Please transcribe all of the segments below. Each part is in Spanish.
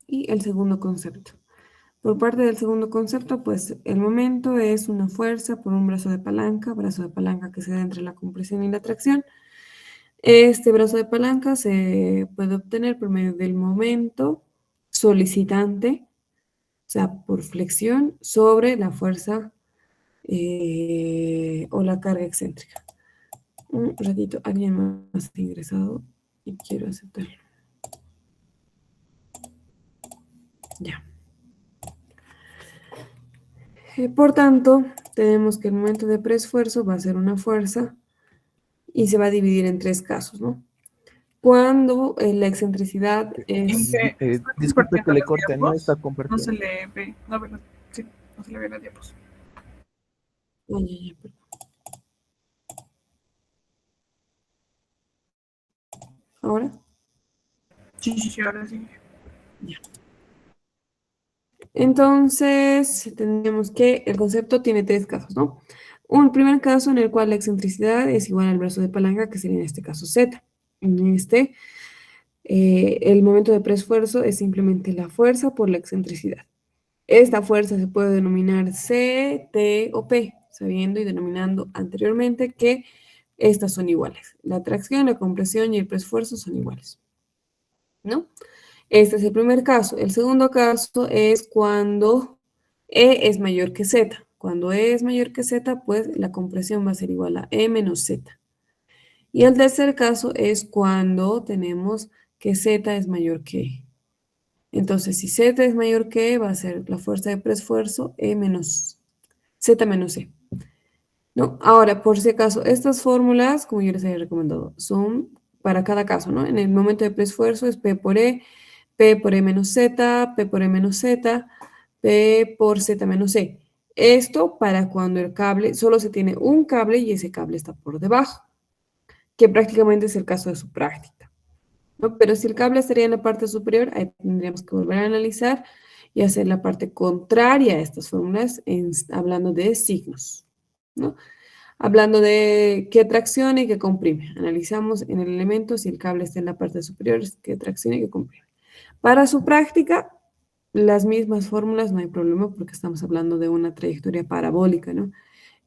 y el segundo concepto. Por parte del segundo concepto, pues el momento es una fuerza por un brazo de palanca que se da entre la compresión y la tracción. Este brazo de palanca se puede obtener por medio del momento solicitante, o sea, por flexión sobre la fuerza o la carga excéntrica. Un ratito, alguien más ha ingresado y quiero aceptarlo. Ya. Por tanto, tenemos que el momento de preesfuerzo va a ser una fuerza y se va a dividir en tres casos, ¿no? Cuando la excentricidad es... Disculpe que le corte, no está No compartiendo. se le ve, no, bueno, sí, no se le ve la diapos. Ay, perdón. ¿Ahora? Sí, ahora sí. Ya. Entonces, tendríamos que el concepto tiene tres casos, ¿no? Un primer caso en el cual la excentricidad es igual al brazo de palanca, que sería en este caso Z. En este, el momento de preesfuerzo es simplemente la fuerza por la excentricidad. Esta fuerza se puede denominar C, T o P, sabiendo y denominando anteriormente que estas son iguales. La tracción, la compresión y el preesfuerzo son iguales, ¿no? Este es el primer caso. El segundo caso es cuando E es mayor que Z. Cuando E es mayor que Z, pues la compresión va a ser igual a E menos Z. Y el tercer caso es cuando tenemos que Z es mayor que E. Entonces, si Z es mayor que E, va a ser la fuerza de preesfuerzo E menos Z menos E. ¿No? Ahora, por si acaso, estas fórmulas, como yo les había recomendado, son para cada caso, ¿no? En el momento de preesfuerzo es P por E menos Z, P por E menos Z, P por Z menos E. Esto para cuando el cable, solo se tiene un cable y ese cable está por debajo, que prácticamente es el caso de su práctica, ¿no? Pero si el cable estaría en la parte superior, ahí tendríamos que volver a analizar y hacer la parte contraria a estas fórmulas, hablando de signos, ¿no? Hablando de qué tracciona y qué comprime. Analizamos en el elemento si el cable está en la parte superior, qué tracciona y qué comprime. Para su práctica, las mismas fórmulas, no hay problema porque estamos hablando de una trayectoria parabólica, ¿no?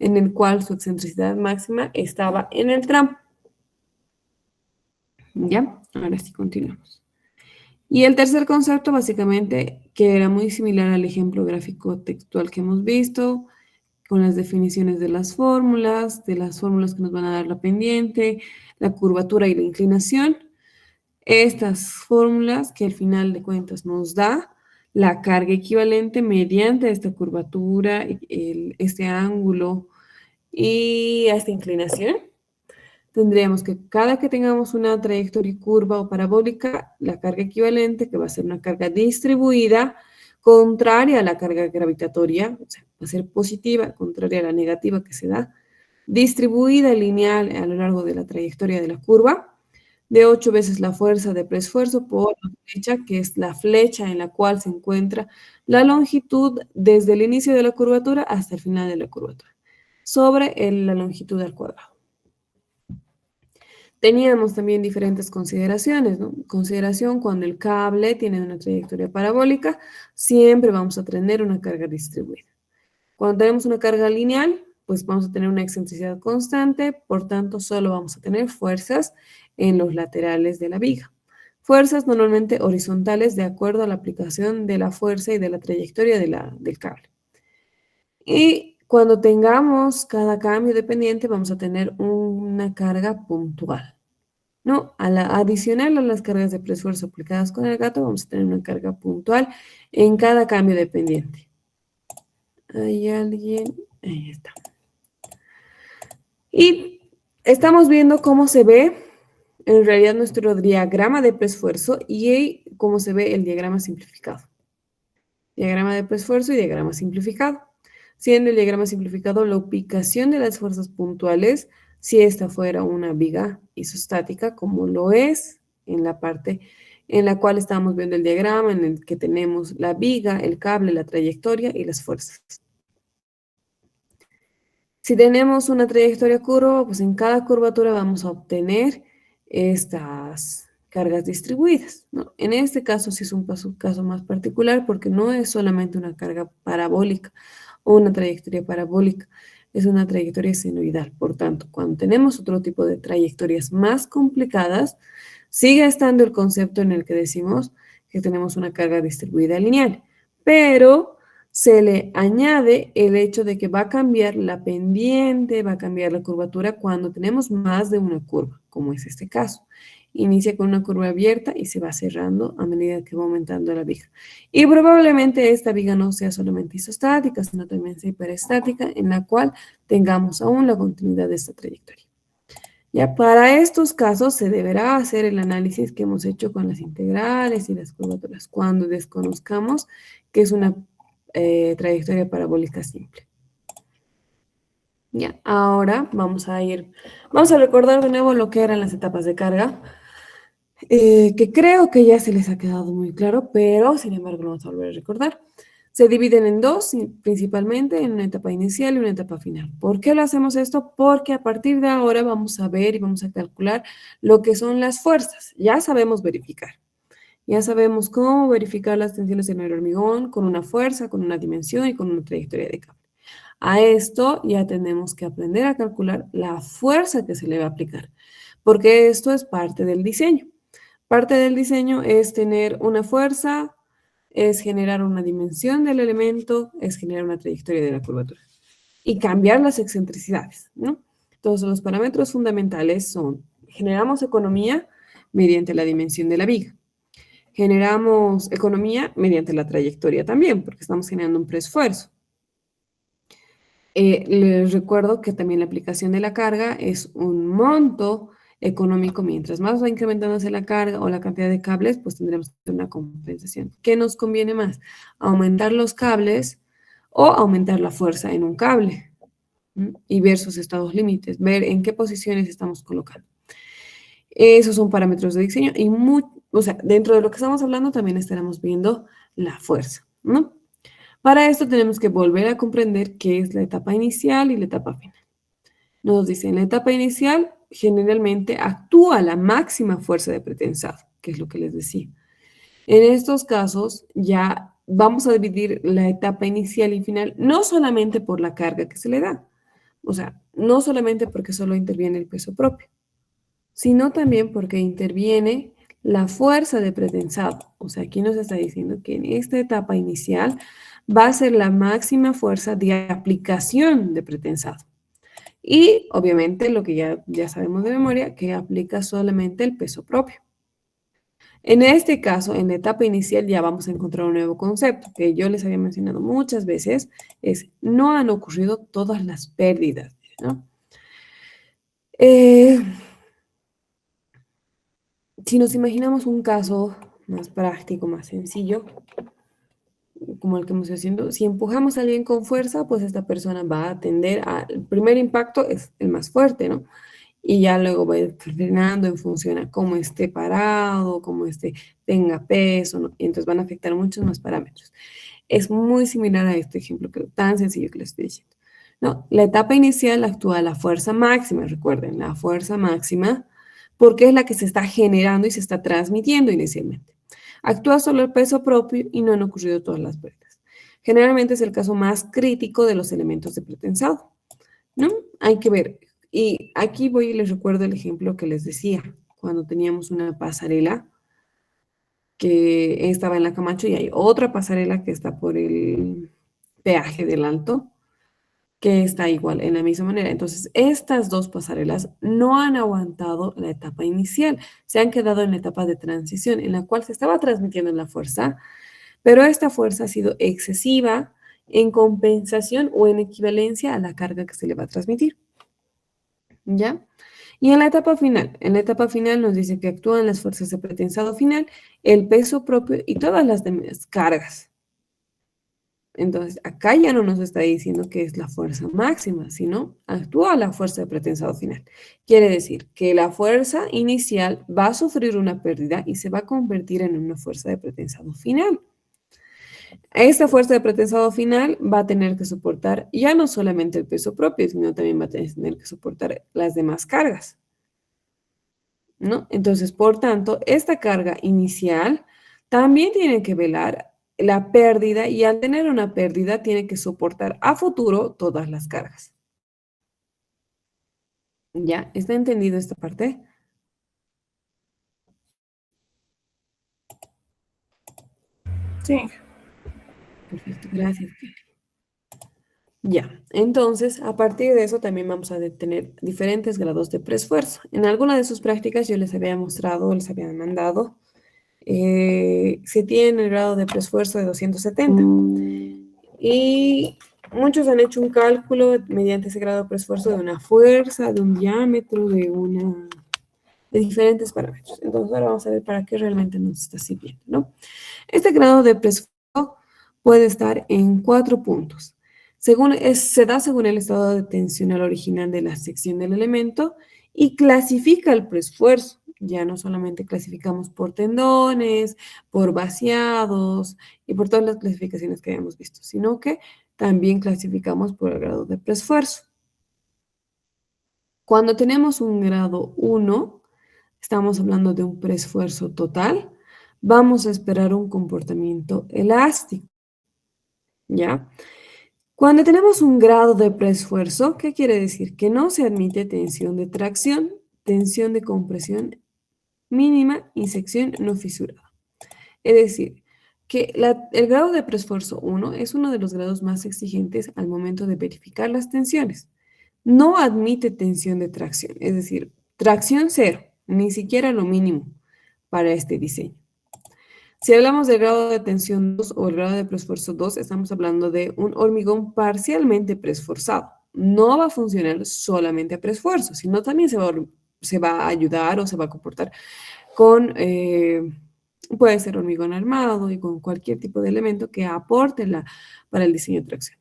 En el cual su excentricidad máxima estaba en el tramo. ¿Ya? Ahora sí continuamos. Y el tercer concepto, básicamente, que era muy similar al ejemplo gráfico textual que hemos visto, con las definiciones de las fórmulas que nos van a dar la pendiente, la curvatura y la inclinación. Estas fórmulas que al final de cuentas nos da la carga equivalente mediante esta curvatura, este ángulo y esta inclinación. Tendríamos que cada que tengamos una trayectoria curva o parabólica, la carga equivalente, que va a ser una carga distribuida, contraria a la carga gravitatoria, o sea, va a ser positiva, contraria a la negativa que se da, distribuida lineal a lo largo de la trayectoria de la curva, de 8 veces la fuerza de preesfuerzo por la flecha, que es la flecha en la cual se encuentra la longitud desde el inicio de la curvatura hasta el final de la curvatura, sobre la longitud al cuadrado. Teníamos también diferentes consideraciones, ¿no? Consideración cuando el cable tiene una trayectoria parabólica, siempre vamos a tener una carga distribuida. Cuando tenemos una carga lineal, pues vamos a tener una excentricidad constante, por tanto, solo vamos a tener fuerzas en los laterales de la viga. Fuerzas normalmente horizontales de acuerdo a la aplicación de la fuerza y de la trayectoria del cable. Y cuando tengamos cada cambio de pendiente, vamos a tener una carga puntual, ¿no? Adicional a las cargas de preesfuerzo aplicadas con el gato, vamos a tener una carga puntual en cada cambio de pendiente. ¿Hay alguien? Ahí está. Y estamos viendo cómo se ve en realidad nuestro diagrama de preesfuerzo y cómo se ve el diagrama simplificado. Diagrama de preesfuerzo y diagrama simplificado. Siendo el diagrama simplificado la ubicación de las fuerzas puntuales, si esta fuera una viga isostática, como lo es en la parte en la cual estamos viendo el diagrama, en el que tenemos la viga, el cable, la trayectoria y las fuerzas. Si tenemos una trayectoria curva, pues en cada curvatura vamos a obtener estas cargas distribuidas, ¿no? En este caso sí es un caso más particular porque no es solamente una carga parabólica o una trayectoria parabólica, es una trayectoria senoidal. Por tanto, cuando tenemos otro tipo de trayectorias más complicadas, sigue estando el concepto en el que decimos que tenemos una carga distribuida lineal, pero se le añade el hecho de que va a cambiar la pendiente, va a cambiar la curvatura cuando tenemos más de una curva, como es este caso. Inicia con una curva abierta y se va cerrando a medida que va aumentando la viga. Y probablemente esta viga no sea solamente isostática, sino también sea hiperestática, en la cual tengamos aún la continuidad de esta trayectoria. Ya para estos casos se deberá hacer el análisis que hemos hecho con las integrales y las curvaturas, cuando desconozcamos que es una trayectoria parabólica simple. Ya, ahora vamos a recordar de nuevo lo que eran las etapas de carga, que creo que ya se les ha quedado muy claro, pero sin embargo lo vamos a volver a recordar. Se dividen en dos, principalmente en una etapa inicial y una etapa final. ¿Por qué lo hacemos esto? Porque a partir de ahora vamos a ver y vamos a calcular lo que son las fuerzas. Ya sabemos verificar. Ya sabemos cómo verificar las tensiones en el hormigón con una fuerza, con una dimensión y con una trayectoria de cable. A esto ya tenemos que aprender a calcular la fuerza que se le va a aplicar, porque esto es parte del diseño. Parte del diseño es tener una fuerza, es generar una dimensión del elemento, es generar una trayectoria de la curvatura y cambiar las excentricidades, ¿no? Entonces, los parámetros fundamentales son, generamos economía mediante la dimensión de la viga. Generamos economía mediante la trayectoria también, porque estamos generando un preesfuerzo. Les recuerdo que también la aplicación de la carga es un monto económico. Mientras más va incrementándose la carga o la cantidad de cables, pues tendremos una compensación. ¿Qué nos conviene más? ¿Aumentar los cables o aumentar la fuerza en un cable? Y ver sus estados límites, ver en qué posiciones estamos colocando. Esos son parámetros de diseño y o sea, dentro de lo que estamos hablando también estaremos viendo la fuerza, ¿no? Para esto tenemos que volver a comprender qué es la etapa inicial y la etapa final. Nos dice, en la etapa inicial generalmente actúa la máxima fuerza de pretensado, que es lo que les decía. En estos casos ya vamos a dividir la etapa inicial y final no solamente por la carga que se le da, o sea, no solamente porque solo interviene el peso propio, sino también porque interviene la fuerza de pretensado. O sea, aquí nos está diciendo que en esta etapa inicial va a ser la máxima fuerza de aplicación de pretensado. Y obviamente lo que ya sabemos de memoria, que aplica solamente el peso propio. En este caso, en la etapa inicial ya vamos a encontrar un nuevo concepto que yo les había mencionado muchas veces, es no han ocurrido todas las pérdidas, ¿no? Si nos imaginamos un caso más práctico, más sencillo, como el que hemos haciendo, si empujamos a alguien con fuerza, pues esta persona va a tender el primer impacto es el más fuerte, ¿no? Y ya luego va a ir frenando en función a cómo esté parado, cómo tenga peso, ¿no? Y entonces van a afectar muchos más parámetros. Es muy similar a este ejemplo tan sencillo que les estoy diciendo. No, la etapa inicial actúa la fuerza máxima, recuerden, la fuerza máxima, porque es la que se está generando y se está transmitiendo inicialmente. Actúa solo el peso propio y no han ocurrido todas las pérdidas. Generalmente es el caso más crítico de los elementos de pretensado, ¿no? Hay que ver. Y aquí voy y les recuerdo el ejemplo que les decía, cuando teníamos una pasarela que estaba en la Camacho y hay otra pasarela que está por el peaje del Alto, que está igual, en la misma manera. Entonces, estas dos pasarelas no han aguantado la etapa inicial, se han quedado en la etapa de transición, en la cual se estaba transmitiendo la fuerza, pero esta fuerza ha sido excesiva en compensación o en equivalencia a la carga que se le va a transmitir. ¿Ya? Y en la etapa final nos dice que actúan las fuerzas de pretensado final, el peso propio y todas las demás cargas. Entonces, acá ya no nos está diciendo que es la fuerza máxima, sino actúa la fuerza de pretensado final. Quiere decir que la fuerza inicial va a sufrir una pérdida y se va a convertir en una fuerza de pretensado final. Esta fuerza de pretensado final va a tener que soportar ya no solamente el peso propio, sino también va a tener que soportar las demás cargas. ¿no? Entonces, por tanto, esta carga inicial también tiene que velar la pérdida y al tener una pérdida tiene que soportar a futuro todas las cargas. ¿Ya? ¿Está entendido esta parte? Sí. Perfecto, gracias. Ya, entonces a partir de eso también vamos a tener diferentes grados de preesfuerzo. En alguna de sus prácticas yo les había mostrado, les había mandado, se tiene el grado de preesfuerzo de 270. Y muchos han hecho un cálculo mediante ese grado de preesfuerzo de una fuerza, de un diámetro, de diferentes parámetros. Entonces ahora vamos a ver para qué realmente nos está sirviendo, ¿no? Este grado de preesfuerzo puede estar en 4 puntos. Se da según el estado de tensional original de la sección del elemento y clasifica el preesfuerzo. Ya no solamente clasificamos por tendones, por vaciados y por todas las clasificaciones que habíamos visto, sino que también clasificamos por el grado de preesfuerzo. Cuando tenemos un grado 1, estamos hablando de un preesfuerzo total, vamos a esperar un comportamiento elástico, ¿ya? Cuando tenemos un grado de preesfuerzo, ¿qué quiere decir? Que no se admite tensión de tracción, tensión de compresión mínima y sección no fisurada. Es decir, que el grado de preesfuerzo 1 es uno de los grados más exigentes al momento de verificar las tensiones. No admite tensión de tracción, es decir, tracción cero, ni siquiera lo mínimo para este diseño. Si hablamos del grado de tensión 2 o el grado de preesfuerzo 2, estamos hablando de un hormigón parcialmente preesforzado. No va a funcionar solamente a preesfuerzo, sino también se va a ayudar o se va a comportar con, puede ser hormigón armado y con cualquier tipo de elemento que aporte para el diseño de tracción.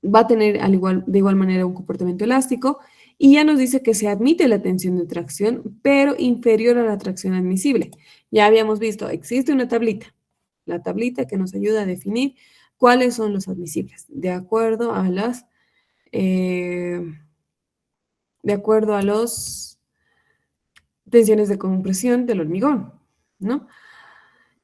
Va a tener de igual manera un comportamiento elástico y ya nos dice que se admite la tensión de tracción, pero inferior a la tracción admisible. Ya habíamos visto, existe una tablita, la tablita que nos ayuda a definir cuáles son los admisibles, de acuerdo a los tensiones de compresión del hormigón, ¿no?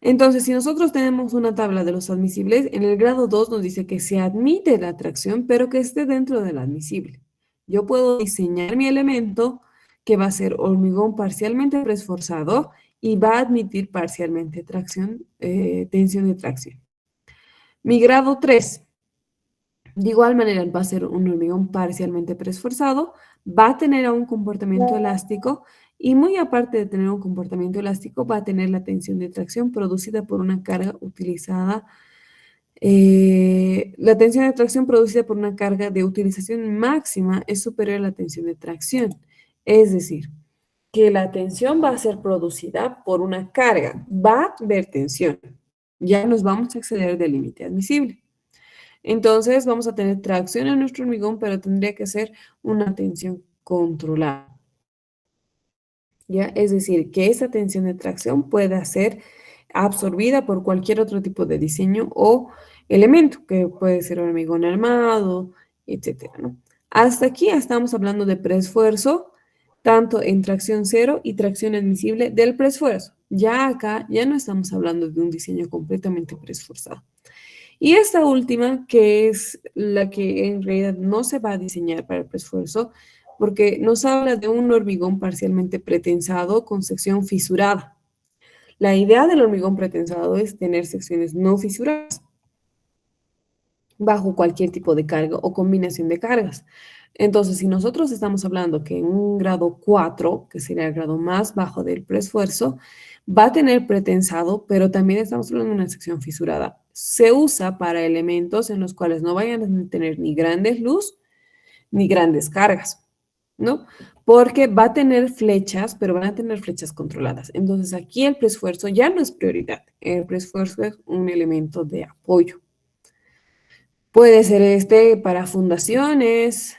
Entonces, si nosotros tenemos una tabla de los admisibles, en el grado 2 nos dice que se admite la tracción, pero que esté dentro del admisible. Yo puedo diseñar mi elemento que va a ser hormigón parcialmente preesforzado y va a admitir parcialmente tracción, tensión de tracción. Mi grado 3, de igual manera, va a ser un hormigón parcialmente preesforzado, va a tener un comportamiento elástico y muy aparte de tener un comportamiento elástico, va a tener la tensión de tracción producida por una carga utilizada. La tensión de tracción producida por una carga de utilización máxima es superior a la tensión de tracción. Es decir, que la tensión va a ser producida por una carga, va a haber tensión. Ya nos vamos a exceder del límite admisible. Entonces vamos a tener tracción en nuestro hormigón, pero tendría que ser una tensión controlada. ¿Ya? Es decir, que esa tensión de tracción pueda ser absorbida por cualquier otro tipo de diseño o elemento, que puede ser hormigón armado, etcétera, ¿no? Hasta aquí estamos hablando de preesfuerzo, tanto en tracción cero y tracción admisible del preesfuerzo. Ya acá ya no estamos hablando de un diseño completamente preesforzado. Y esta última, que es la que en realidad no se va a diseñar para el preesfuerzo, porque nos habla de un hormigón parcialmente pretensado con sección fisurada. La idea del hormigón pretensado es tener secciones no fisuradas bajo cualquier tipo de carga o combinación de cargas. Entonces, si nosotros estamos hablando que en un grado 4, que sería el grado más bajo del preesfuerzo, va a tener pretensado, pero también estamos hablando de una sección fisurada. Se usa para elementos en los cuales no vayan a tener ni grandes luz ni grandes cargas, ¿no? Porque va a tener flechas, pero van a tener flechas controladas. Entonces, aquí el preesfuerzo ya no es prioridad. El preesfuerzo es un elemento de apoyo. Puede ser este para fundaciones,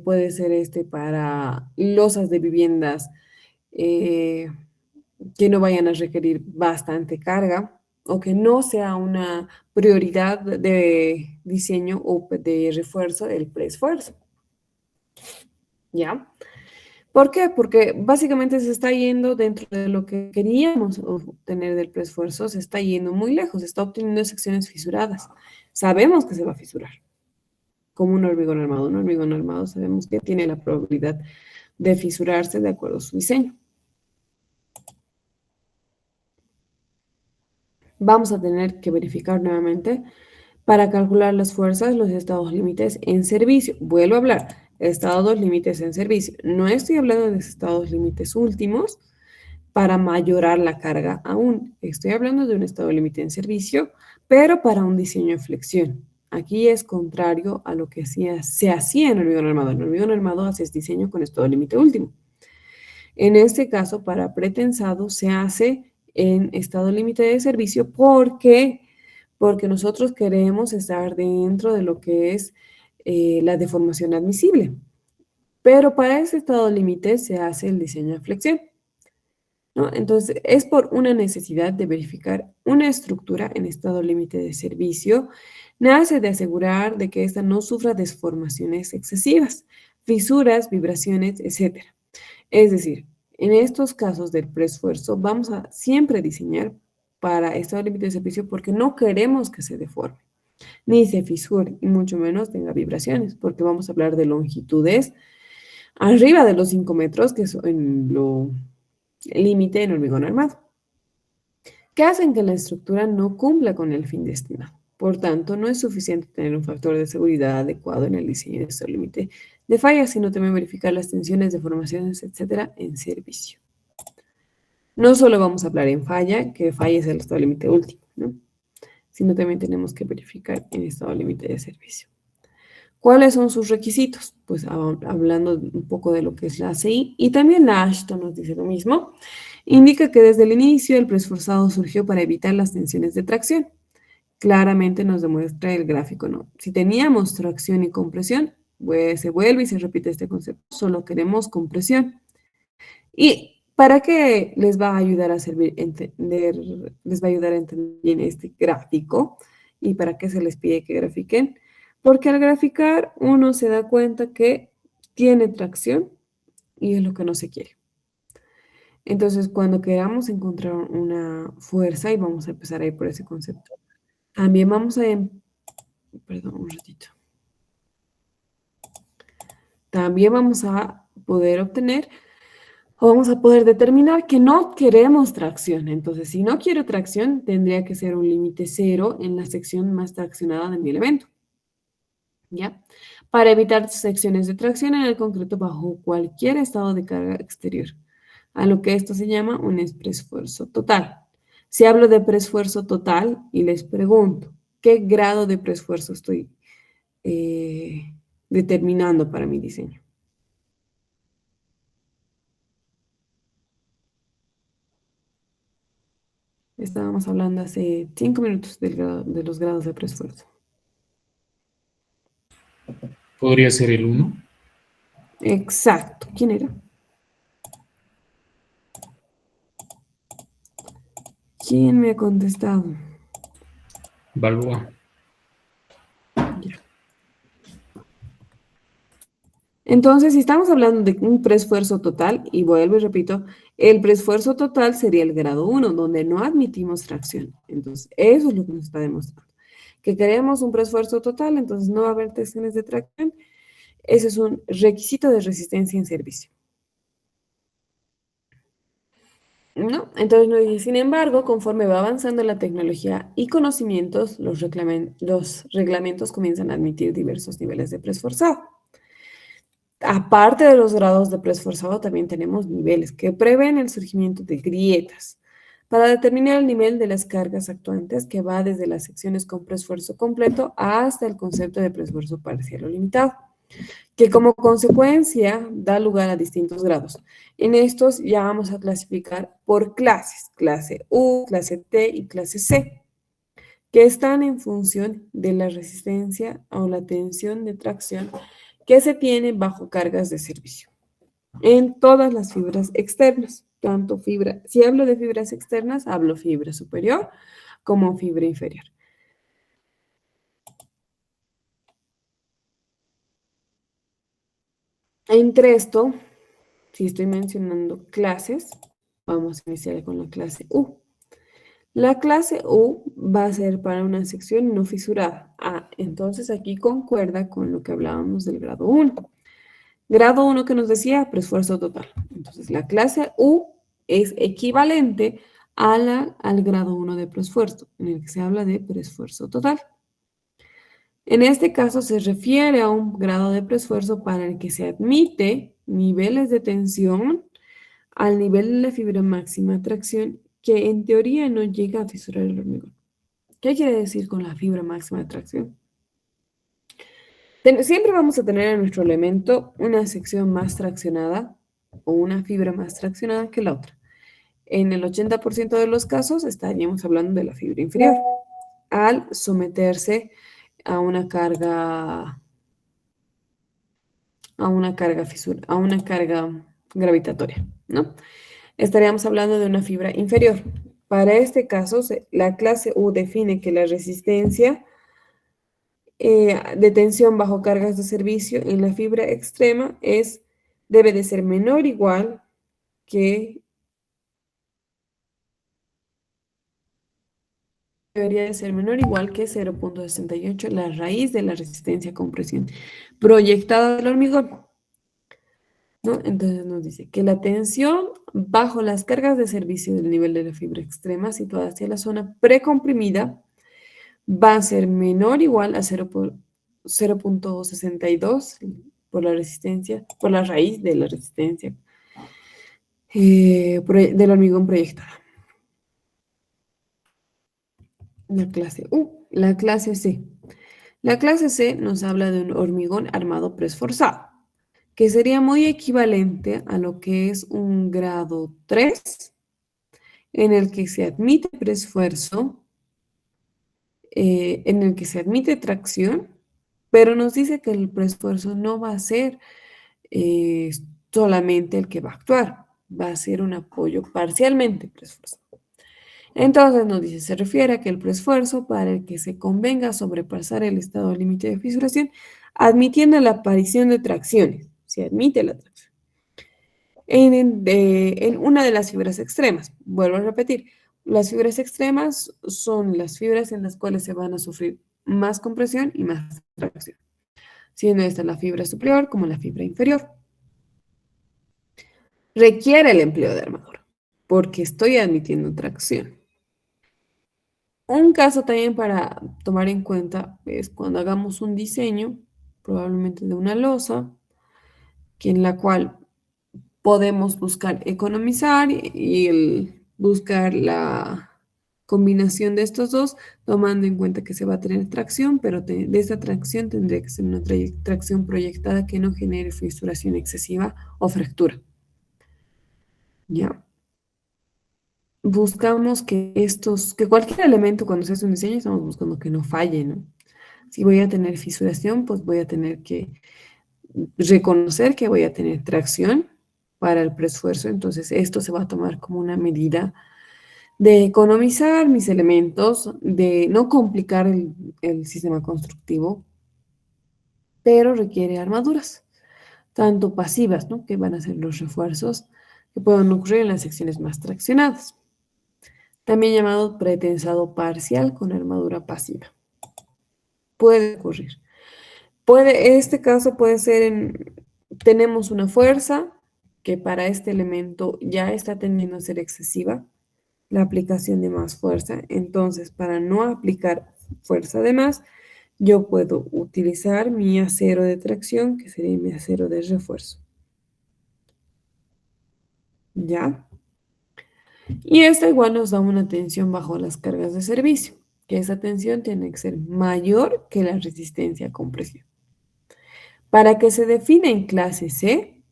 puede ser este para losas de viviendas eh, que no vayan a requerir bastante carga o que no sea una prioridad de diseño o de refuerzo del preesfuerzo. ¿Ya? ¿Por qué? Porque básicamente se está yendo dentro de lo que queríamos obtener del preesfuerzo, se está yendo muy lejos, se está obteniendo secciones fisuradas. Sabemos que se va a fisurar, como un hormigón armado. Un hormigón armado sabemos que tiene la probabilidad de fisurarse de acuerdo a su diseño. Vamos a tener que verificar nuevamente para calcular las fuerzas, los estados límites en servicio. Vuelvo a hablar, estados límites en servicio. No estoy hablando de estados límites últimos para mayorar la carga aún. Estoy hablando de un estado límite en servicio, pero para un diseño de flexión. Aquí es contrario a lo que se hacía en hormigón armado. En hormigón armado haces diseño con estado límite último. En este caso, para pretensado se hace en estado límite de servicio porque nosotros queremos estar dentro de lo que es la deformación admisible. Pero para ese estado límite se hace el diseño de flexión, ¿no? Entonces, es por una necesidad de verificar una estructura en estado límite de servicio, nace de asegurar de que ésta no sufra deformaciones excesivas, fisuras, vibraciones, etc. Es decir, en estos casos del preesfuerzo vamos a siempre diseñar para estado límite de servicio porque no queremos que se deforme, ni se fisure, y mucho menos tenga vibraciones, porque vamos a hablar de longitudes arriba de los 5 metros, que es en lo límite en hormigón armado, que hacen que la estructura no cumpla con el fin destinado. Por tanto, no es suficiente tener un factor de seguridad adecuado en el diseño de este límite de falla, sino también verificar las tensiones, deformaciones, etcétera, en servicio. No solo vamos a hablar en falla, que falla es el estado límite último, ¿no? Sino también tenemos que verificar en estado límite de servicio. ¿Cuáles son sus requisitos? Pues hablando un poco de lo que es la ACI, y también la AASHTO nos dice lo mismo, indica que desde el inicio el preesforzado surgió para evitar las tensiones de tracción. Claramente nos demuestra el gráfico, ¿no? Si teníamos tracción y compresión, pues se vuelve y se repite este concepto, solo queremos compresión. ¿Y para qué les va a ayudar a entender, les va a ayudar a entender bien este gráfico? ¿Y para qué se les pide que grafiquen? Porque al graficar uno se da cuenta que tiene tracción y es lo que no se quiere. Entonces, cuando queramos encontrar una fuerza, y vamos a empezar a ir por ese concepto, también vamos a, perdón, un ratito. También vamos a poder obtener o vamos a poder determinar que no queremos tracción. Entonces, si no quiero tracción, tendría que ser un límite cero en la sección más traccionada de mi elemento. ¿Ya? Para evitar secciones de tracción en el concreto bajo cualquier estado de carga exterior, a lo que esto se llama un preesfuerzo total. Si hablo de preesfuerzo total y les pregunto, ¿qué grado de preesfuerzo estoy determinando para mi diseño? Estábamos hablando hace 5 minutos de los grados de preesfuerzo. ¿Podría ser el 1? Exacto. ¿Quién era? ¿Quién me ha contestado? Balboa. Ya. Entonces, si estamos hablando de un preesfuerzo total, y vuelvo y repito, el preesfuerzo total sería el grado 1, donde no admitimos tracción. Entonces, eso es lo que nos está demostrando. Que queremos un preesfuerzo total, entonces no va a haber tensiones de tracción. Ese es un requisito de resistencia en servicio. ¿No? Entonces nos dice, sin embargo, conforme va avanzando la tecnología y conocimientos, los reglamentos comienzan a admitir diversos niveles de preesforzado. Aparte de los grados de preesforzado, también tenemos niveles que prevén el surgimiento de grietas para determinar el nivel de las cargas actuantes que va desde las secciones con preesfuerzo completo hasta el concepto de preesfuerzo parcial o limitado, que como consecuencia da lugar a distintos grados. En estos ya vamos a clasificar por clases, clase U, clase T y clase C, que están en función de la resistencia o la tensión de tracción que se tiene bajo cargas de servicio en todas las fibras externas, tanto fibra, si hablo de fibras externas, hablo fibra superior como fibra inferior. Entre esto, si estoy mencionando clases, vamos a iniciar con la clase U. La clase U va a ser para una sección no fisurada. Ah, entonces aquí concuerda con lo que hablábamos del grado 1. Grado 1 que nos decía preesfuerzo total. Entonces la clase U es equivalente al grado 1 de preesfuerzo, en el que se habla de preesfuerzo total. En este caso se refiere a un grado de preesfuerzo para el que se admite niveles de tensión al nivel de la fibra máxima de tracción que en teoría no llega a fisurar el hormigón. ¿Qué quiere decir con la fibra máxima de tracción? Siempre vamos a tener en nuestro elemento una sección más traccionada o una fibra más traccionada que la otra. En el 80% de los casos estaríamos hablando de la fibra inferior al someterse a una carga a una carga gravitatoria, ¿no? Estaríamos hablando de una fibra inferior. Para este caso, la clase U define que la resistencia de tensión bajo cargas de servicio en la fibra extrema debe de ser menor o igual que debería de ser menor o igual que 0.68 la raíz de la resistencia a compresión proyectada del hormigón, ¿no? Entonces nos dice que la tensión bajo las cargas de servicio del nivel de la fibra extrema situada hacia la zona precomprimida va a ser menor o igual a 0.62 por la resistencia, por la raíz de la resistencia del hormigón proyectada. La clase U. La clase C. La clase C nos habla de un hormigón armado preesforzado, que sería muy equivalente a lo que es un grado 3, en el que se admite preesfuerzo, en el que se admite tracción, pero nos dice que el preesfuerzo no va a ser eh, solamente el que va a actuar, va a ser un apoyo parcialmente preesforzado. Entonces nos dice, se refiere a que el preesfuerzo para el que se convenga sobrepasar el estado límite de fisuración, admitiendo la aparición de tracciones, se admite la tracción, en una de las fibras extremas. Vuelvo a repetir, las fibras extremas son las fibras en las cuales se van a sufrir más compresión y más tracción, siendo esta la fibra superior como la fibra inferior. Requiere el empleo de armadura, porque estoy admitiendo tracción. Un caso también para tomar en cuenta es cuando hagamos un diseño, probablemente de una losa, que en la cual podemos buscar economizar y buscar la combinación de estos dos, tomando en cuenta que se va a tener tracción, pero de esta tracción tendría que ser una tracción proyectada que no genere fisuración excesiva o fractura. ¿Ya? Buscamos que cualquier elemento cuando se hace un diseño estamos buscando que no falle, ¿no? Si voy a tener fisuración, pues voy a tener que reconocer que voy a tener tracción para el preesfuerzo, entonces esto se va a tomar como una medida de economizar mis elementos, de no complicar el sistema constructivo, pero requiere armaduras, tanto pasivas, ¿no? Que van a ser los refuerzos que puedan ocurrir en las secciones más traccionadas, también llamado pretensado parcial con armadura pasiva. Puede ocurrir. Este caso puede ser tenemos una fuerza que para este elemento ya está tendiendo a ser excesiva, la aplicación de más fuerza. Entonces, para no aplicar fuerza de más, yo puedo utilizar mi acero de tracción, que sería mi acero de refuerzo. ¿Ya? Y esta igual nos da una tensión bajo las cargas de servicio, que esa tensión tiene que ser mayor que la resistencia a compresión. Para que se define en clase C,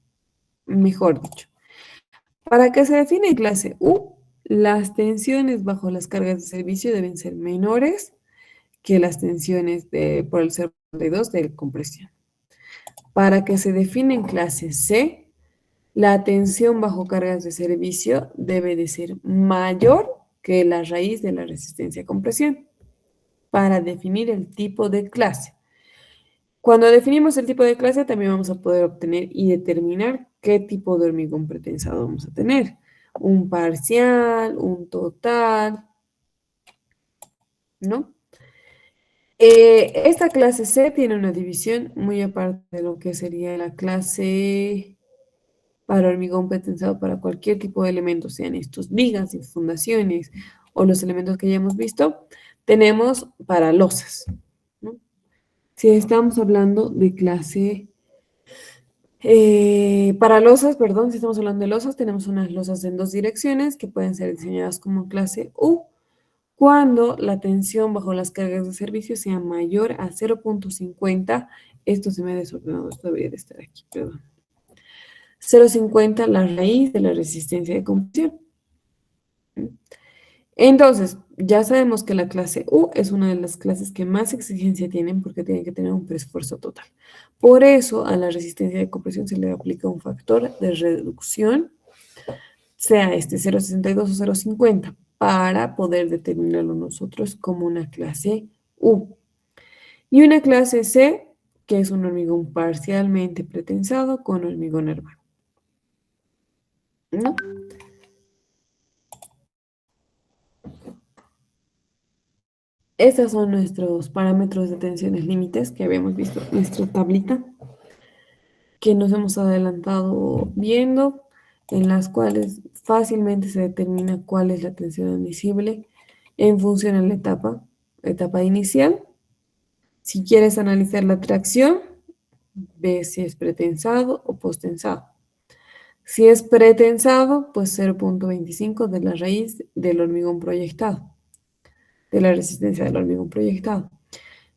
mejor dicho, para que se define en clase U, las tensiones bajo las cargas de servicio deben ser menores que las tensiones por el 0.2 de compresión. Para que se define en clase C, la tensión bajo cargas de servicio debe de ser mayor que la raíz de la resistencia a compresión para definir el tipo de clase. Cuando definimos el tipo de clase, también vamos a poder obtener y determinar qué tipo de hormigón pretensado vamos a tener. Un parcial, un total, ¿no? Esta clase C tiene una división muy aparte de lo que sería la clase para hormigón pretensado para cualquier tipo de elementos, sean estos vigas y fundaciones o los elementos que ya hemos visto. Tenemos para losas, ¿no? Si estamos hablando de clase para losas, perdón, si estamos hablando de losas, tenemos unas losas en dos direcciones que pueden ser diseñadas como clase U cuando la tensión bajo las cargas de servicio sea mayor a 0.50. Esto se me ha desordenado, esto debería de estar aquí, perdón. 0.50 la raíz de la resistencia de compresión. Entonces, ya sabemos que la clase U es una de las clases que más exigencia tienen porque tienen que tener un preesfuerzo total. Por eso, a la resistencia de compresión se le aplica un factor de reducción, sea este 0.62 o 0.50, para poder determinarlo nosotros como una clase U. Y una clase C, que es un hormigón parcialmente pretensado con hormigón hermano, ¿no? Estos son nuestros parámetros de tensiones límites que habíamos visto en nuestra tablita, que nos hemos adelantado viendo, en las cuales fácilmente se determina cuál es la tensión admisible en función a la etapa inicial. Si quieres analizar la tracción, ve si es pretensado o posttensado. Si es pretensado, pues 0.25 de la raíz del hormigón proyectado, de la resistencia del hormigón proyectado.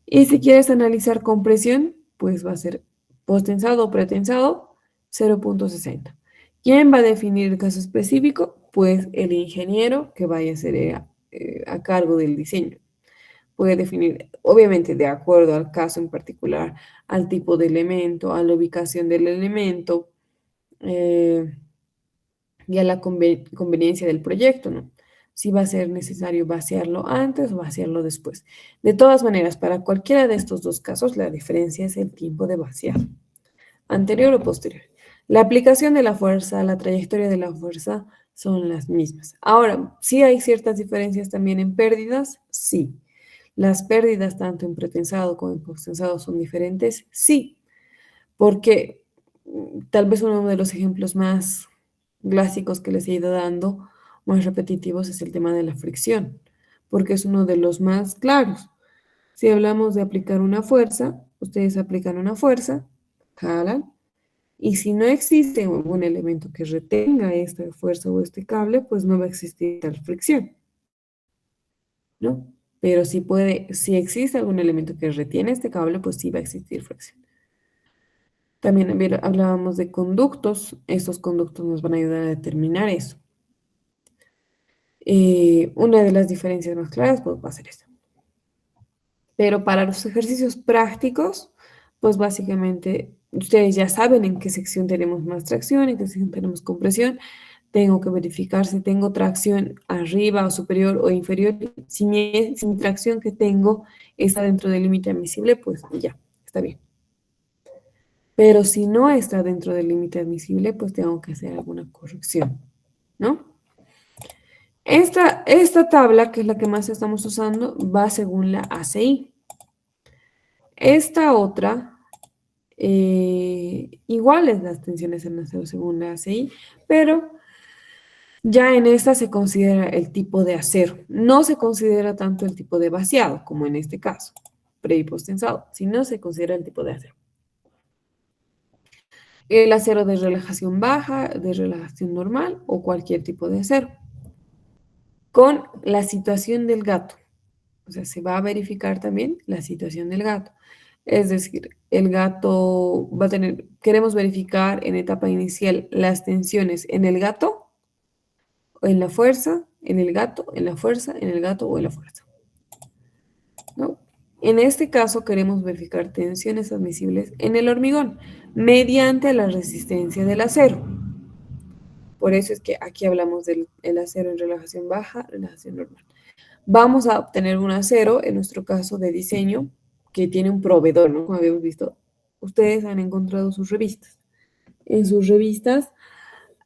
Y si quieres analizar compresión, pues va a ser posttensado o pretensado, 0.60. ¿Quién va a definir el caso específico? Pues el ingeniero que vaya a ser a cargo del diseño. Puede definir, obviamente, de acuerdo al caso en particular, al tipo de elemento, a la ubicación del elemento y a la conveniencia del proyecto, ¿no? Si va a ser necesario vaciarlo antes o vaciarlo después. De todas maneras, para cualquiera de estos dos casos, la diferencia es el tiempo de vaciado, anterior o posterior. La aplicación de la fuerza, la trayectoria de la fuerza son las mismas. Ahora, ¿sí hay ciertas diferencias también en pérdidas? Sí. ¿Las pérdidas tanto en pretensado como en posttensado son diferentes? Sí, porque tal vez uno de los ejemplos más clásicos que les he ido dando, más repetitivos, es el tema de la fricción, porque es uno de los más claros. Si hablamos de aplicar una fuerza, ustedes aplican una fuerza, jalan, y si no existe un elemento que retenga esta fuerza o este cable, pues no va a existir tal fricción, ¿no? Pero si existe algún elemento que retiene este cable, pues sí va a existir fricción. También hablábamos de conductos. Estos conductos nos van a ayudar a determinar eso. Una de las diferencias más claras pues, va a ser esta. Pero para los ejercicios prácticos, pues básicamente ustedes ya saben en qué sección tenemos más tracción, en qué sección tenemos compresión. Tengo que verificar si tengo tracción arriba o superior o inferior. Si mi tracción que tengo está dentro del límite admisible, pues ya, está bien. Pero si no está dentro del límite admisible, pues tengo que hacer alguna corrección, ¿no? Esta tabla, que es la que más estamos usando, va según la ACI. Esta otra, iguales las tensiones en acero según la ACI, pero ya en esta se considera el tipo de acero. No se considera tanto el tipo de vaciado, como en este caso, pre y posttensado, sino se considera el tipo de acero. El acero de relajación baja, de relajación normal o cualquier tipo de acero. Con la situación del gato. O sea, se va a verificar también la situación del gato. Es decir, el gato va a tener, queremos verificar en etapa inicial las tensiones en el gato, o en la fuerza, en el gato, en la fuerza, en el gato o en la fuerza, ¿no? En este caso queremos verificar tensiones admisibles en el hormigón mediante la resistencia del acero. Por eso es que aquí hablamos del acero en relajación baja, relajación normal. Vamos a obtener un acero, en nuestro caso de diseño, que tiene un proveedor, ¿no? Como habíamos visto, ustedes han encontrado sus revistas. En sus revistas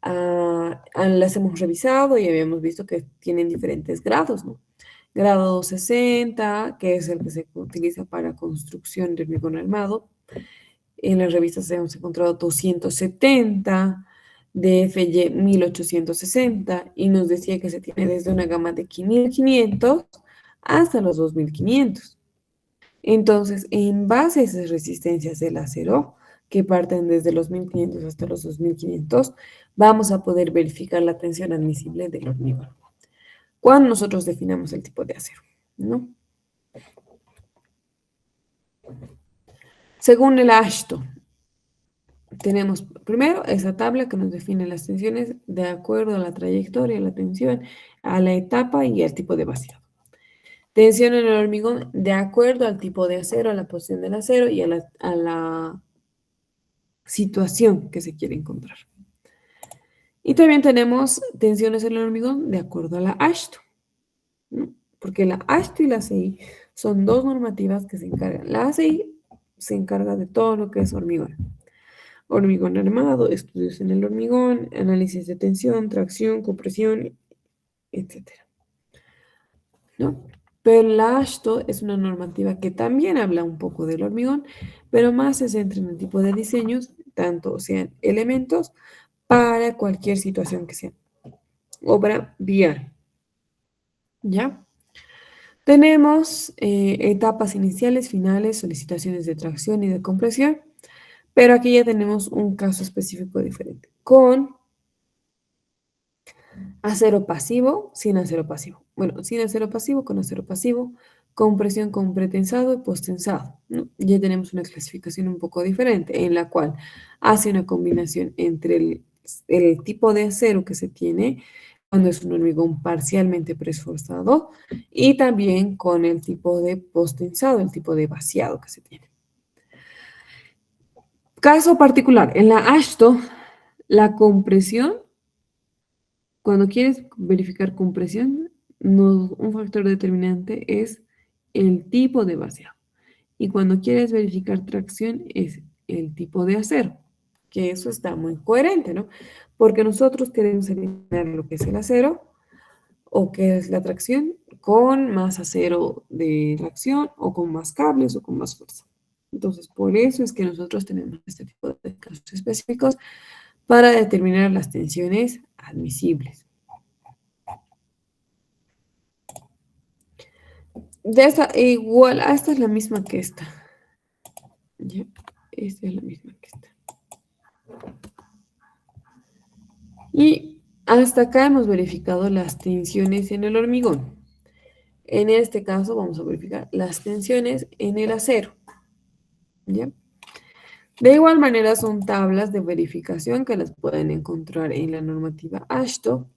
las hemos revisado y habíamos visto que tienen diferentes grados, ¿no? Grado 260, que es el que se utiliza para construcción de hormigón armado. En las revistas hemos encontrado 270, DFY 1860, y nos decía que se tiene desde una gama de 1500 hasta los 2500. Entonces, en base a esas resistencias del acero, que parten desde los 1500 hasta los 2500, vamos a poder verificar la tensión admisible del hormigón cuando nosotros definamos el tipo de acero, ¿no? Según el AASHTO, tenemos primero esa tabla que nos define las tensiones de acuerdo a la trayectoria, la tensión, a la etapa y al tipo de vaciado. Tensión en el hormigón de acuerdo al tipo de acero, a la posición del acero y a la situación que se quiere encontrar. Y también tenemos tensiones en el hormigón de acuerdo a la AASHTO, ¿no? Porque la AASHTO y la ACI son dos normativas que se encargan. La ACI se encarga de todo lo que es hormigón. Hormigón armado, estudios en el hormigón, análisis de tensión, tracción, compresión, etc., ¿no? Pero la AASHTO es una normativa que también habla un poco del hormigón, pero más se centra en el tipo de diseños, tanto sean elementos para cualquier situación que sea obra vial. ¿Ya? Tenemos etapas iniciales, finales, solicitaciones de tracción y de compresión, pero aquí ya tenemos un caso específico diferente, con acero pasivo, sin acero pasivo. Bueno, sin acero pasivo, con acero pasivo, compresión con pretensado y posttensado, ¿no? Ya tenemos una clasificación un poco diferente, en la cual hace una combinación entre el tipo de acero que se tiene cuando es un hormigón parcialmente preesforzado y también con el tipo de posttensado, el tipo de vaciado que se tiene. Caso particular, en la AASHTO, la compresión, cuando quieres verificar compresión, un factor determinante es el tipo de vaciado. Y cuando quieres verificar tracción es el tipo de acero, que eso está muy coherente, ¿no? Porque nosotros queremos eliminar lo que es el acero o que es la tracción con más acero de tracción o con más cables o con más fuerza. Entonces, por eso es que nosotros tenemos este tipo de casos específicos para determinar las tensiones admisibles. De esta, igual, esta es la misma que esta. ¿Ya? Esta es la misma que esta. Y hasta acá hemos verificado las tensiones en el hormigón. En este caso vamos a verificar las tensiones en el acero. ¿Ya? De igual manera son tablas de verificación que las pueden encontrar en la normativa AASHTO,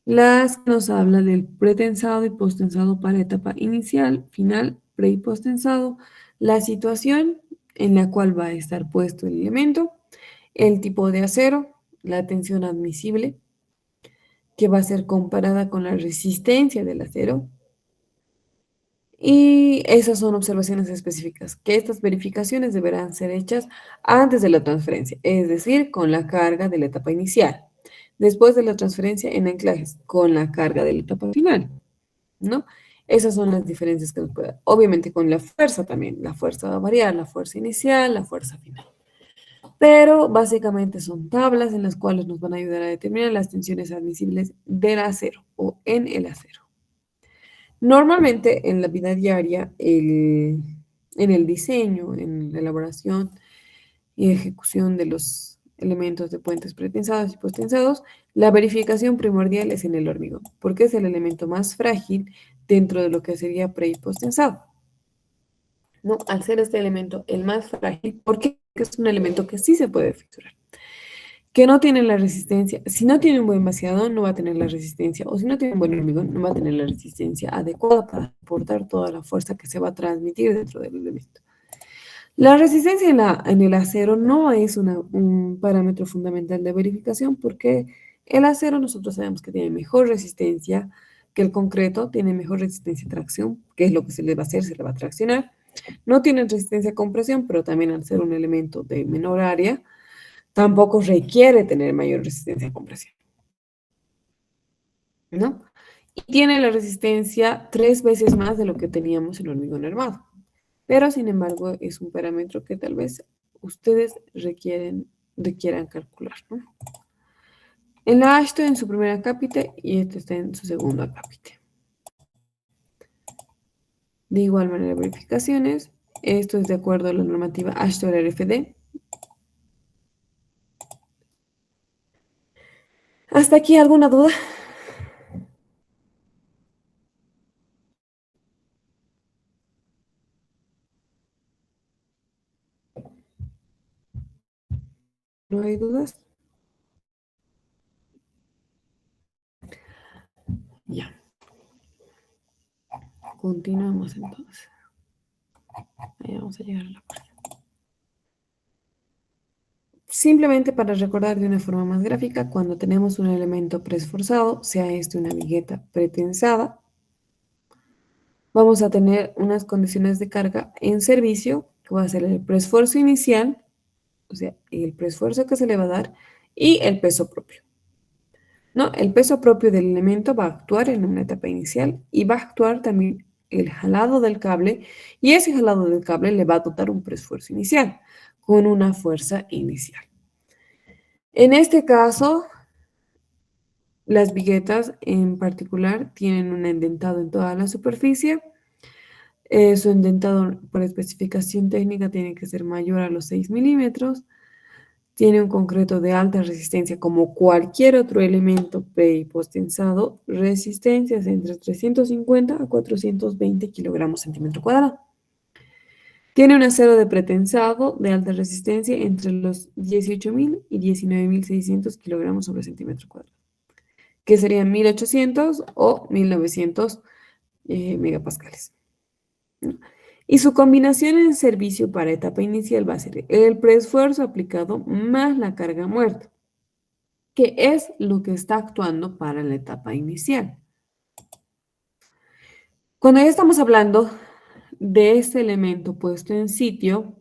las que nos habla del pretensado y posttensado para etapa inicial, final, pre y posttensado, la situación en la cual va a estar puesto el elemento, el tipo de acero, la tensión admisible, que va a ser comparada con la resistencia del acero. Y esas son observaciones específicas, que estas verificaciones deberán ser hechas antes de la transferencia, es decir, con la carga de la etapa inicial. Después de la transferencia en anclajes, con la carga de la etapa final, ¿no? Esas son las diferencias que nos puede dar. Obviamente con la fuerza también, la fuerza va a variar, la fuerza inicial, la fuerza final. Pero básicamente son tablas en las cuales nos van a ayudar a determinar las tensiones admisibles del acero o en el acero. Normalmente en la vida diaria, en el diseño, en la elaboración y ejecución de los elementos de puentes pretensados y posttensados, la verificación primordial es en el hormigón, porque es el elemento más frágil dentro de lo que sería pre y posttensado. ¿No? Al ser este elemento el más frágil, porque es un elemento que sí se puede fisurar, que no tiene la resistencia, si no tiene un buen vaciado, no va a tener la resistencia, o si no tiene un buen hormigón, no va a tener la resistencia adecuada para soportar toda la fuerza que se va a transmitir dentro del elemento. La resistencia en el acero no es un parámetro fundamental de verificación porque el acero nosotros sabemos que tiene mejor resistencia que el concreto, tiene mejor resistencia a tracción, que es lo que se le va a hacer, se le va a traccionar, No tiene resistencia a compresión, pero también al ser un elemento de menor área, tampoco requiere tener mayor resistencia a compresión, ¿no? Y tiene la resistencia 3 veces más de lo que teníamos en hormigón armado. Pero, sin embargo, es un parámetro que tal vez ustedes requieran calcular, ¿no? El A está en su primera cápite y este está en su segunda cápite. De igual manera, verificaciones. Esto es de acuerdo a la normativa ASHTO-RFD. ¿Hasta aquí alguna duda? ¿No hay dudas? Ya. Continuamos entonces. Ahí vamos a llegar a la parte. Simplemente para recordar de una forma más gráfica, cuando tenemos un elemento preesforzado, sea este una vigueta pretensada, vamos a tener unas condiciones de carga en servicio, que va a ser el preesfuerzo inicial, o sea, el preesfuerzo que se le va a dar, y el peso propio. ¿No? El peso propio del elemento va a actuar en una etapa inicial y va a actuar también el jalado del cable, y ese jalado del cable le va a dotar un preesfuerzo inicial, con una fuerza inicial. En este caso, las viguetas en particular tienen un endentado en toda la superficie. Su endentado por especificación técnica tiene que ser mayor a los 6 milímetros. Tiene un concreto de alta resistencia como cualquier otro elemento pre y posttensado. Resistencias entre 350 a 420 kilogramos centímetro cuadrado. Tiene un acero de pretensado de alta resistencia entre los 18.000 y 19.600 kilogramos sobre centímetro cuadrado, que serían 1.800 o 1.900 megapascales, ¿no? Y su combinación en servicio para etapa inicial va a ser el preesfuerzo aplicado más la carga muerta, que es lo que está actuando para la etapa inicial. Cuando ya estamos hablando de este elemento puesto en sitio,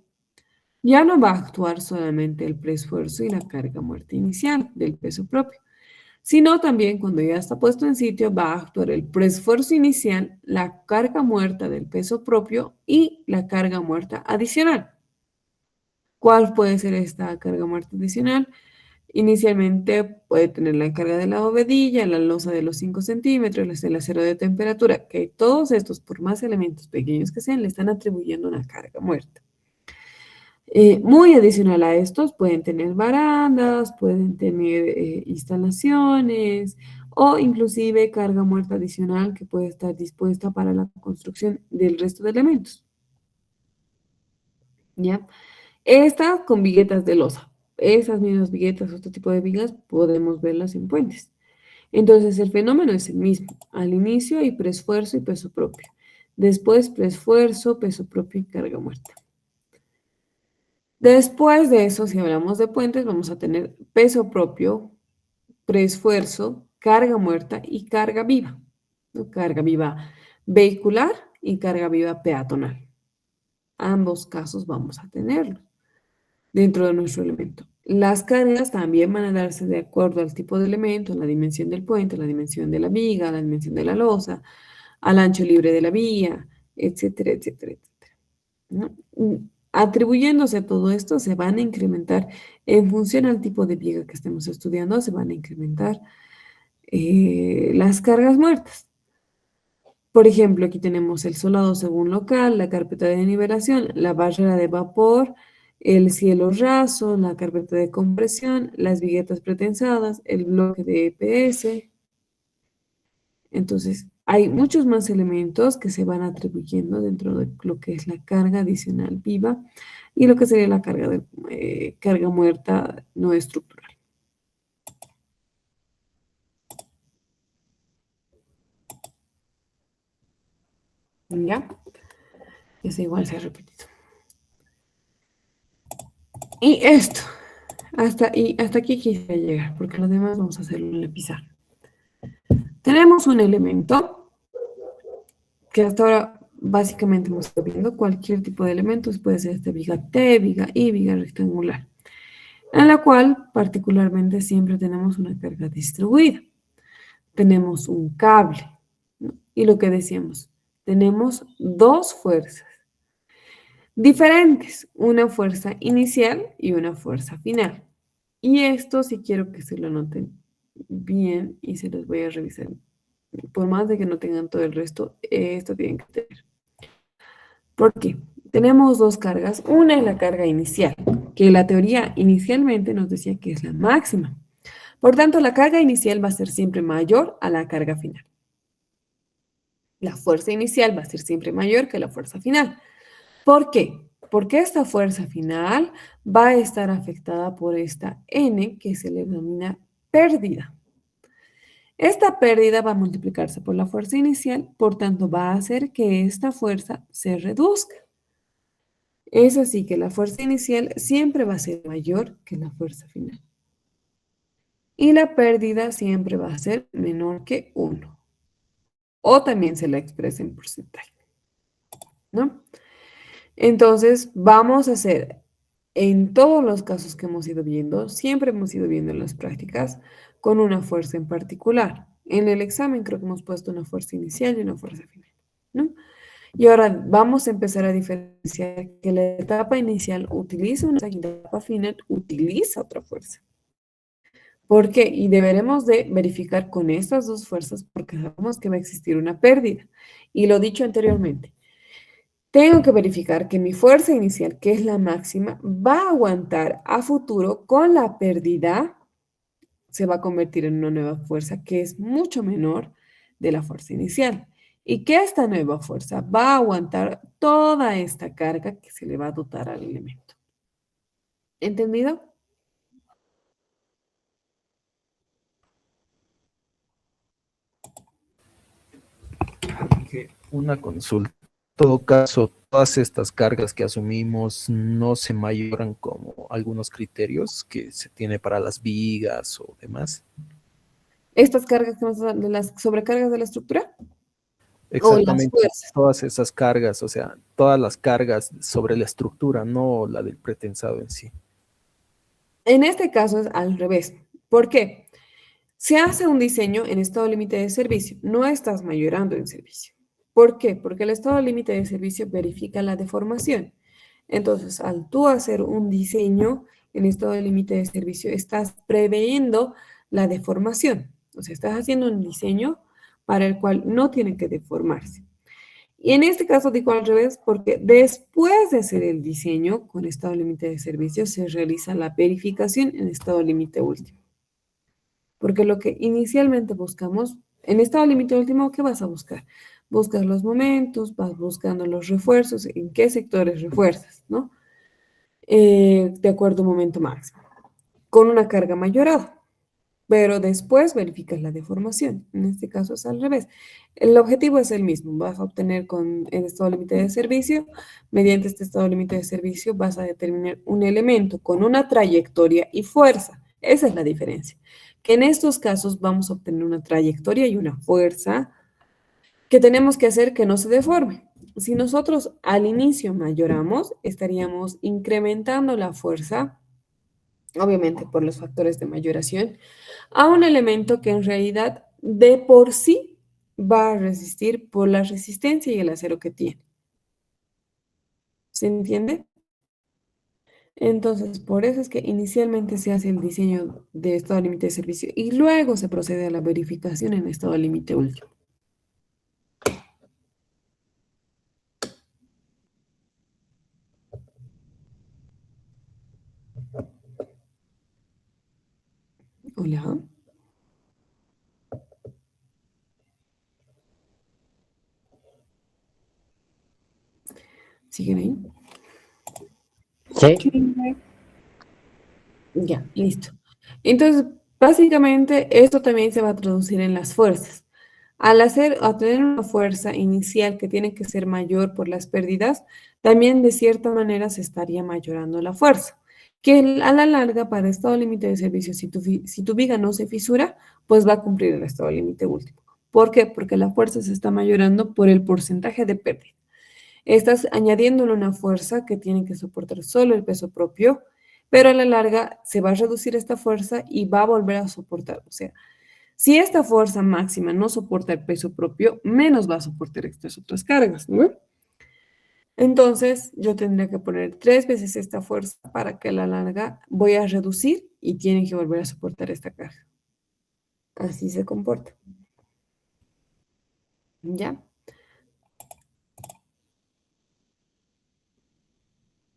ya no va a actuar solamente el preesfuerzo y la carga muerta inicial del peso propio, sino también cuando ya está puesto en sitio va a actuar el preesfuerzo inicial, la carga muerta del peso propio y la carga muerta adicional. ¿Cuál puede ser esta carga muerta adicional? Inicialmente puede tener la carga de la bovedilla, la losa de los 5 centímetros, el acero de temperatura, que todos estos, por más elementos pequeños que sean, le están atribuyendo una carga muerta. Muy adicional a estos, pueden tener barandas, pueden tener instalaciones o inclusive carga muerta adicional que puede estar dispuesta para la construcción del resto de elementos. ¿Ya? Esta con viguetas de losa. Esas mismas viguetas, otro tipo de vigas, podemos verlas en puentes. Entonces, el fenómeno es el mismo. Al inicio hay preesfuerzo y peso propio. Después, preesfuerzo, peso propio y carga muerta. Después de eso, si hablamos de puentes, vamos a tener peso propio, preesfuerzo, carga muerta y carga viva, ¿no? Carga viva vehicular y carga viva peatonal. Ambos casos vamos a tenerlos dentro de nuestro elemento. Las cargas también van a darse de acuerdo al tipo de elemento, la dimensión del puente, la dimensión de la viga, la dimensión de la losa, al ancho libre de la vía, etcétera, etcétera, etcétera, ¿no? Atribuyéndose a todo esto, se van a incrementar, en función al tipo de viga que estemos estudiando, se van a incrementar las cargas muertas. Por ejemplo, aquí tenemos el solado según local, la carpeta de nivelación, la barrera de vapor, el cielo raso, la carpeta de compresión, las viguetas pretensadas, el bloque de EPS. Entonces, hay muchos más elementos que se van atribuyendo dentro de lo que es la carga adicional viva y lo que sería la carga muerta no estructural. ¿Ya? Eso igual se ha repetido. Y esto, hasta aquí quisiera llegar, porque lo demás vamos a hacerlo en la pizarra. Tenemos un elemento que hasta ahora básicamente hemos estado viendo cualquier tipo de elementos, puede ser este viga T, viga I, viga rectangular, en la cual particularmente siempre tenemos una carga distribuida. Tenemos un cable, ¿no? Y lo que decíamos, tenemos dos fuerzas diferentes, una fuerza inicial y una fuerza final. Y esto sí quiero que se lo noten bien y se los voy a revisar. Por más de que no tengan todo el resto, esto tienen que tener. ¿Por qué? Tenemos dos cargas. Una es la carga inicial, que la teoría inicialmente nos decía que es la máxima. Por tanto, la carga inicial va a ser siempre mayor a la carga final. La fuerza inicial va a ser siempre mayor que la fuerza final. ¿Por qué? Porque esta fuerza final va a estar afectada por esta N que se le denomina pérdida. Esta pérdida va a multiplicarse por la fuerza inicial, por tanto va a hacer que esta fuerza se reduzca. Es así que la fuerza inicial siempre va a ser mayor que la fuerza final. Y la pérdida siempre va a ser menor que 1. O también se la expresa en porcentaje, ¿no? Entonces, vamos a hacer, en todos los casos que hemos ido viendo, siempre hemos ido viendo en las prácticas, con una fuerza en particular. En el examen creo que hemos puesto una fuerza inicial y una fuerza final, ¿no? Y ahora vamos a empezar a diferenciar que la etapa inicial utiliza una fuerza y la etapa final utiliza otra fuerza. ¿Por qué? Y deberemos de verificar con estas dos fuerzas porque sabemos que va a existir una pérdida. Y lo dicho anteriormente, tengo que verificar que mi fuerza inicial, que es la máxima, va a aguantar a futuro con la pérdida, se va a convertir en una nueva fuerza que es mucho menor de la fuerza inicial. Y que esta nueva fuerza va a aguantar toda esta carga que se le va a dotar al elemento. ¿Entendido? Una consulta. En todo caso, todas estas cargas que asumimos no se mayoran como algunos criterios que se tiene para las vigas o demás. Estas cargas que vamos a de las sobrecargas de la estructura o las Exactamente, fuerzas. todas esas cargas, o sea, todas las cargas sobre la estructura, no la del pretensado en sí. En este caso es al revés. ¿Por qué? Se hace un diseño en estado límite de servicio, no estás mayorando en servicio. ¿Por qué? Porque el estado límite de servicio verifica la deformación. Entonces, al tú hacer un diseño en estado de límite de servicio, estás preveyendo la deformación. O sea, estás haciendo un diseño para el cual no tiene que deformarse. Y en este caso digo al revés, porque después de hacer el diseño con estado límite de servicio, se realiza la verificación en estado límite último. Porque lo que inicialmente buscamos, en estado límite último, ¿qué vas a buscar? Buscas los momentos, vas buscando los refuerzos, en qué sectores refuerzas, ¿no? De acuerdo a un momento máximo, con una carga mayorada. Pero después verificas la deformación. En este caso es al revés. El objetivo es el mismo. Vas a obtener con el estado límite de servicio. Mediante este estado límite de servicio vas a determinar un elemento con una trayectoria y fuerza. Esa es la diferencia. Que en estos casos vamos a obtener una trayectoria y una fuerza que tenemos que hacer que no se deforme. Si nosotros al inicio mayoramos, estaríamos incrementando la fuerza, obviamente por los factores de mayoración, a un elemento que en realidad de por sí va a resistir por la resistencia y el acero que tiene. ¿Se entiende? Entonces, por eso es que inicialmente se hace el diseño de estado límite de servicio y luego se procede a la verificación en estado límite último. Hola. ¿Siguen ahí? Sí, Ya, listo. Entonces, básicamente esto también se va a traducir en las fuerzas. A tener una fuerza inicial que tiene que ser mayor por las pérdidas, también de cierta manera se estaría mayorando la fuerza. Que a la larga, para estado límite de servicio, si tu viga no se fisura, pues va a cumplir el estado límite último. ¿Por qué? Porque la fuerza se está mayorando por el porcentaje de pérdida. estás añadiéndole una fuerza que tiene que soportar solo el peso propio, pero a la larga se va a reducir esta fuerza y va a volver a soportar. O sea, si esta fuerza máxima no soporta el peso propio, menos va a soportar estas otras cargas, ¿no? Entonces, yo tendría que poner 3 veces esta fuerza para que a la larga voy a reducir y tienen que volver a soportar esta carga. Así se comporta. ¿Ya?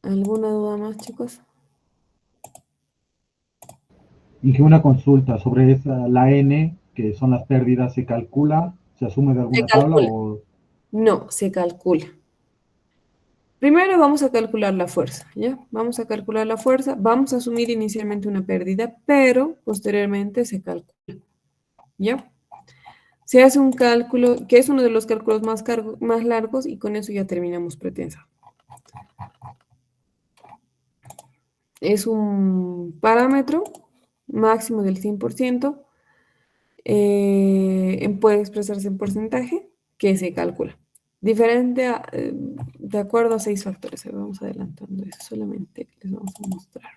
¿Alguna duda más, chicos? Y que una consulta sobre esa, la N, que son las pérdidas, ¿se calcula? ¿Se asume de Se alguna tabla calcula. o...? No, se calcula. Primero vamos a calcular la fuerza, ¿ya? Vamos a calcular la fuerza. Vamos a asumir inicialmente una pérdida, pero posteriormente se calcula, ¿ya? Se hace un cálculo, que es uno de los cálculos más largos, y con eso ya terminamos pretensa. Es un parámetro máximo del 100%, puede expresarse en porcentaje, que se calcula. De acuerdo a 6 factores. Vamos adelantando eso, solamente les vamos a mostrar.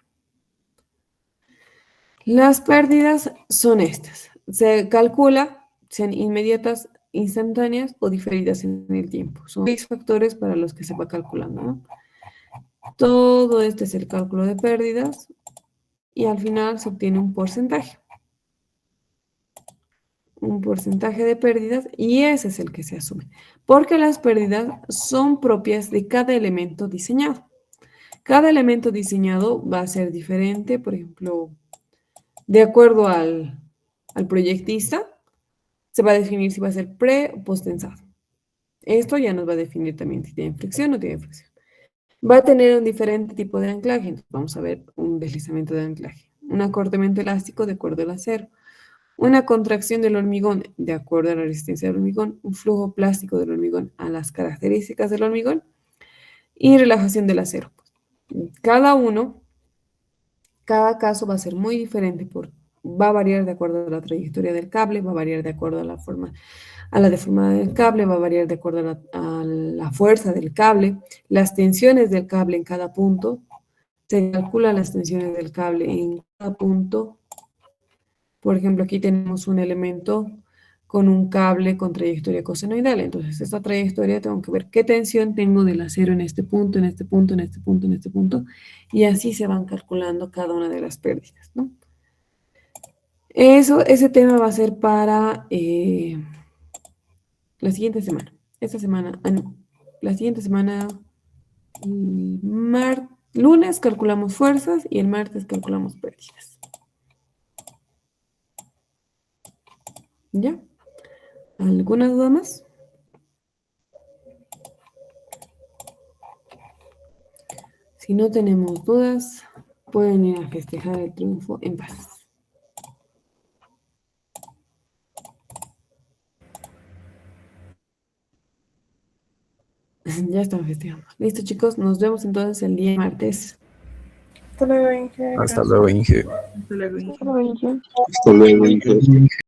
Las pérdidas son estas. Se calcula, sean inmediatas, instantáneas o diferidas en el tiempo. Son 6 factores para los que se va calculando, ¿no? Todo este es el cálculo de pérdidas y al final se obtiene un porcentaje. Un porcentaje de pérdidas y ese es el que se asume. Porque las pérdidas son propias de cada elemento diseñado. Cada elemento diseñado va a ser diferente, por ejemplo, de acuerdo al proyectista, se va a definir si va a ser pre o post-tensado. Esto ya nos va a definir también si tiene fricción o no tiene fricción. Va a tener un diferente tipo de anclaje. Entonces vamos a ver un deslizamiento de anclaje. Un acortamiento elástico de acuerdo al acero. Una contracción del hormigón de acuerdo a la resistencia del hormigón. Un flujo plástico del hormigón a las características del hormigón. Y relajación del acero. Cada caso va a ser muy diferente, va a variar de acuerdo a la trayectoria del cable, va a variar de acuerdo a la deformada del cable, va a variar de acuerdo a la fuerza del cable, las tensiones del cable en cada punto. Se calculan las tensiones del cable en cada punto. Por ejemplo, aquí tenemos un elemento con un cable con trayectoria cosenoidal. Entonces, esta trayectoria tengo que ver qué tensión tengo del acero en este punto, en este punto, en este punto, en este punto. Y así se van calculando cada una de las pérdidas, ¿no? Ese tema va a ser para la siguiente semana. Esta semana, no, la siguiente semana, lunes calculamos fuerzas y el martes calculamos pérdidas. ¿Ya? ¿Alguna duda más? Si no tenemos dudas, pueden ir a festejar el triunfo en paz. Ya están festejando. Listo, chicos, nos vemos entonces el día martes. Hasta luego, Inge. Hasta luego, Inge. Hasta luego, Inge. Hasta luego, Inge.